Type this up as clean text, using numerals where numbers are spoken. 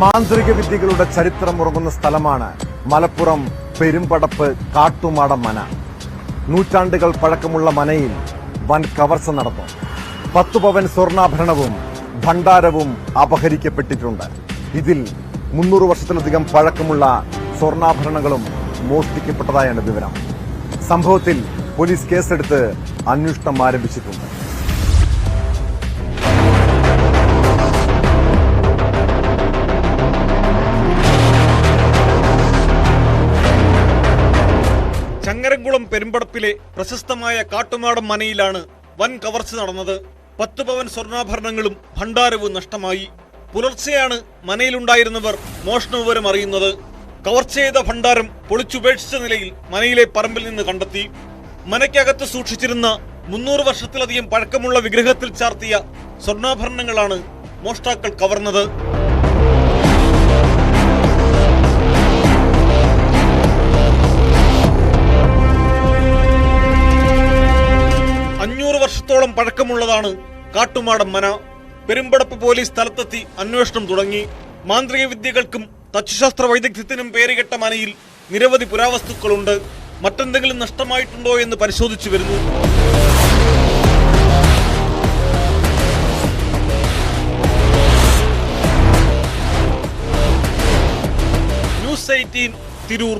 മാന്ത്രിക വിദ്യകളുടെ ചരിത്രമുറങ്ങുന്ന സ്ഥലമാണ് മലപ്പുറം പെരുമ്പടപ്പ് കാട്ടുമാടം മന. നൂറ്റാണ്ടുകൾ പഴക്കമുള്ള മനയിൽ വൻ കവർച്ച നടന്നു. 10 പവൻ സ്വർണ്ണാഭരണവും ഭണ്ഡാരവും അപഹരിക്കപ്പെട്ടിട്ടുണ്ട്. ഇതിൽ 300 വർഷത്തിലധികം പഴക്കമുള്ള സ്വർണ്ണാഭരണങ്ങളും മോഷ്ടിക്കപ്പെട്ടതായാണ് വിവരം. സംഭവത്തിൽ പോലീസ് കേസെടുത്ത് അന്വേഷണം ആരംഭിച്ചിട്ടുണ്ട്. ചങ്ങരംകുളം പെരുമ്പടപ്പിലെ പ്രശസ്തമായ കാട്ടുമാടം മനയിലാണ് വൻ കവർച്ച നടന്നത്. 10 പവൻ സ്വർണ്ണാഭരണങ്ങളും ഭണ്ഡാരവും നഷ്ടമായി. പുലർച്ചെയാണ് മനയിലുണ്ടായിരുന്നവർ മോഷണ വിവരം അറിയുന്നത്. കവർച്ച ചെയ്ത ഭണ്ഡാരം പൊളിച്ചുപേക്ഷിച്ച നിലയിൽ മനയിലെ പറമ്പിൽ നിന്ന് കണ്ടെത്തി. മനയ്ക്കകത്ത് സൂക്ഷിച്ചിരുന്ന 300 വർഷത്തിലധികം പഴക്കമുള്ള വിഗ്രഹത്തിൽ ചാർത്തിയ സ്വർണ്ണാഭരണങ്ങളാണ് മോഷ്ടാക്കൾ കവർന്നത്. 500 വർഷത്തോളം പഴക്കമുള്ളതാണ് കാട്ടുമാടം മന. പെരുമ്പടപ്പ് പോലീസ് സ്ഥലത്തെത്തി അന്വേഷണം തുടങ്ങി. മാന്ത്രിക വിദ്യകൾക്കും തച്ചുശാസ്ത്ര വൈദഗ്ധ്യത്തിനും പേരുകെട്ട മനയിൽ നിരവധി പുരാവസ്തുക്കളുണ്ട്. മറ്റെന്തെങ്കിലും നഷ്ടമായിട്ടുണ്ടോ എന്ന് പരിശോധിച്ചു വരുന്നു. ന്യൂസ് 18 തിരൂർ.